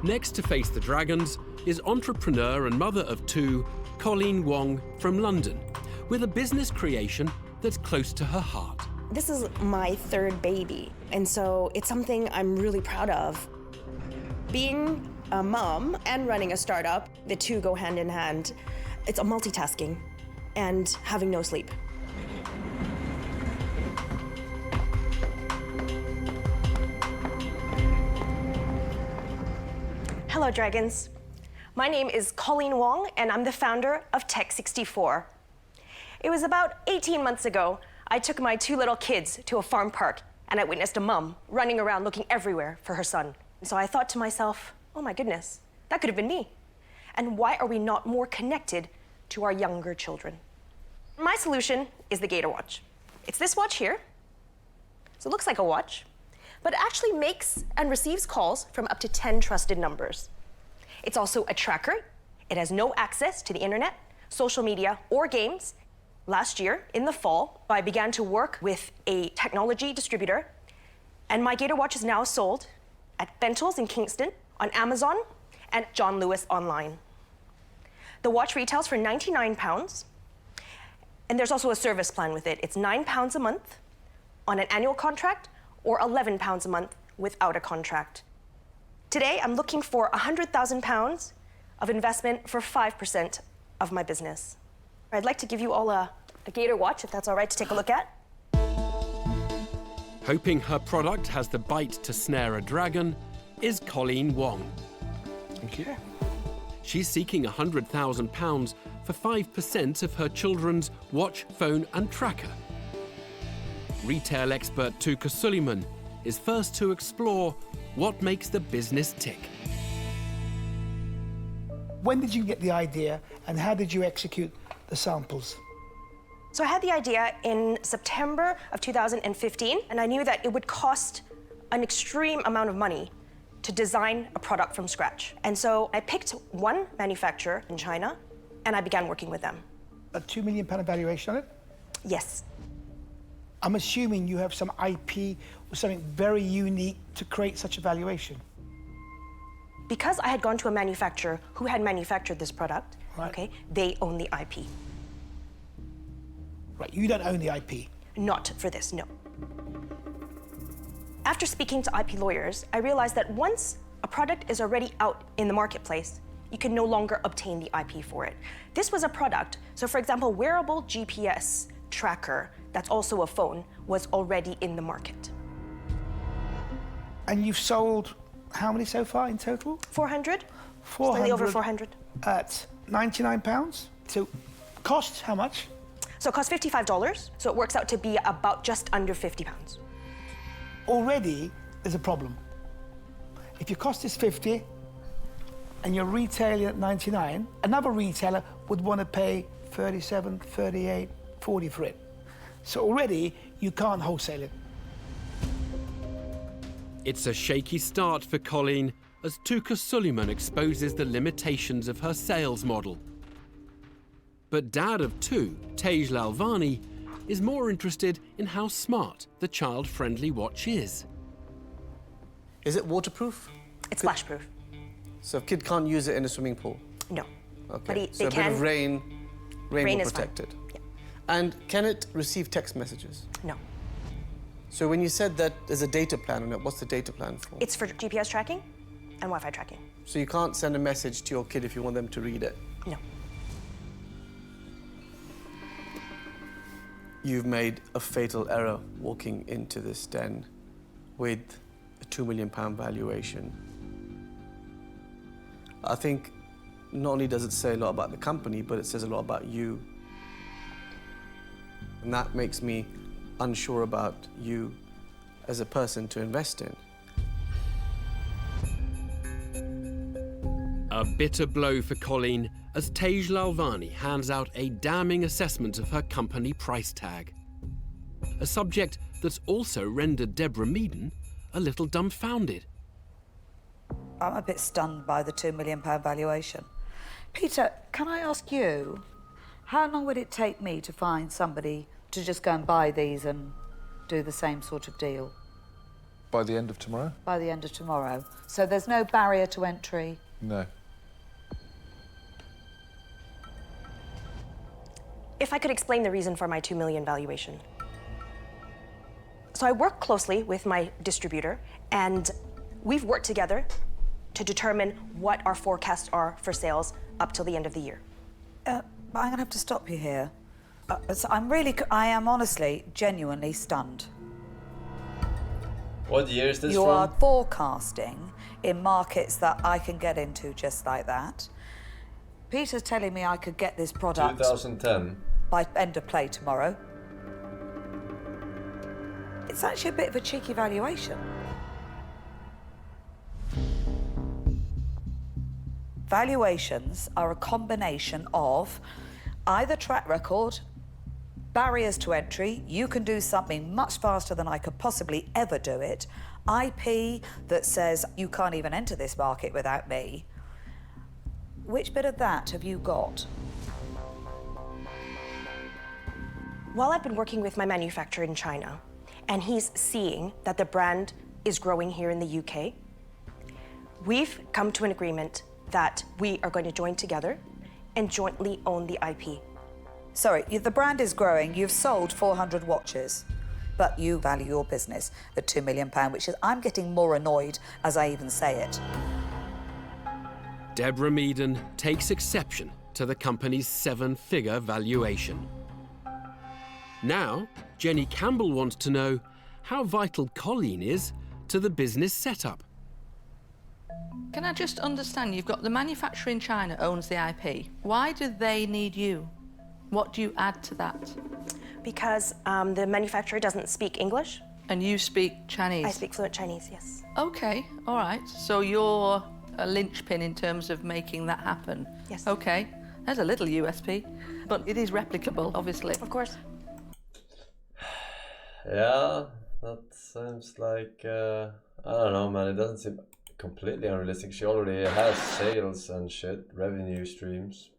Next to face the dragons is entrepreneur and mother of two, Colleen Wong from London, with a business creation that's close to her heart. This is my third baby, and so it's something I'm really proud of. Being a mom and running a startup, the two go hand in hand. It's a multitasking and having no sleep. Hello, dragons. My name is Colleen Wong, and I'm the founder of Tech64. It was about 18 months ago, I took my two little kids to a farm park, and I witnessed a mom running around looking everywhere for her son. So I thought to myself, oh my goodness, that could have been me. And why are we not more connected to our younger children? My solution is the Gator Watch. It's this watch here. So it looks like a watch, but it actually makes and receives calls from up to 10 trusted numbers. It's also a tracker. It has no access to the internet, social media, or games. Last year, in the fall, I began to work with a technology distributor, and my Gator Watch is now sold at Bentall's in Kingston, on Amazon, and John Lewis online. The watch retails for £99, and there's also a service plan with it. It's £9 a month on an annual contract, or £11 a month without a contract. Today, I'm looking for £100,000 of investment for 5% of my business. I'd like to give you all a Gator Watch, if that's all right to take a look at. Hoping her product has the bite to snare a dragon is Colleen Wong. Thank you. She's seeking £100,000 for 5% of her children's watch, phone and tracker. Retail expert Tuka Suleiman is first to explore what makes the business tick. When did you get the idea and how did you execute the samples? So I had the idea in September of 2015, and I knew that it would cost an extreme amount of money to design a product from scratch. And so I picked one manufacturer in China, and I began working with them. A £2 million valuation on it? Yes. I'm assuming you have some IP or something very unique to create such a valuation. Because I had gone to a manufacturer who had manufactured this product, Right. okay, they own the IP. Right, you don't own the IP. Not for this, no. After speaking to IP lawyers, I realized that once a product is already out in the marketplace, you can no longer obtain the IP for it. This was a product, so for example, wearable GPS tracker, that's also a phone, was already in the market. And you've sold how many so far in total? 400? 400. Slightly over 400. At £99. So cost how much? So it costs $55, so it works out to be about just under £50. Already there's a problem. If your cost is 50 and you're retailing at 99, another retailer would want to pay 37, 38, 40 for it. So already you can't wholesale it. It's a shaky start for Colleen as Tuka Suleiman exposes the limitations of her sales model. But dad of two, Tej Lalvani, is more interested in how smart the child-friendly watch is. Is it waterproof? It's splashproof. So a kid can't use it in a swimming pool? No. Okay, But so a bit of rain will is protect fine. it. Yeah. And can it receive text messages? No. So when you said that there's a data plan on it, what's the data plan for? It's for GPS tracking and Wi-Fi tracking. So you can't send a message to your kid if you want them to read it? No. You've made a fatal error walking into this den with a £2 million valuation. I think not only does it say a lot about the company, but it says a lot about you. And that makes me unsure about you as a person to invest in. A bitter blow for Colleen as Tej Lalvani hands out a damning assessment of her company price tag. A subject that's also rendered Deborah Meaden a little dumbfounded. I'm a bit stunned by the £2 million valuation. Peter, can I ask you, how long would it take me to find somebody to just go and buy these and do the same sort of deal? By the end of tomorrow? By the end of tomorrow. So there's no barrier to entry? No. If I could explain the reason for my 2 million valuation. So I work closely with my distributor, and we've worked together to determine what our forecasts are for sales up till the end of the year. I'm going to have to stop you here. So I am honestly, genuinely stunned. What year is this You from? are forecasting in markets that I can get into just like that. Peter's telling me I could get this product 2010. by end of play tomorrow. It's actually a bit of a cheeky valuation. Valuations are a combination of either track record, barriers to entry, you can do something much faster than I could possibly ever do it, IP that says you can't even enter this market without me. Which bit of that have you got? While I've been working with my manufacturer in China, and he's seeing that the brand is growing here in the UK, we've come to an agreement that we are going to join together and jointly own the IP. Sorry, the brand is growing. You've sold 400 watches, but you value your business at £2 million, which is, I'm getting more annoyed as I even say it. Deborah Meaden takes exception to the company's 7-figure valuation. Now, Jenny Campbell wants to know how vital Colleen is to the business setup. Can I just understand, you've got the manufacturer in China owns the IP. Why do they need you? What do you add to that? Because the manufacturer doesn't speak English. And you speak Chinese? I speak fluent Chinese, yes. Okay, all right. So you're a linchpin in terms of making that happen? Yes. Okay, there's a little USP, but it is replicable, obviously. Of course. Yeah, that seems like, I don't know, man, it doesn't seem completely unrealistic. She already has sales and shit, revenue streams.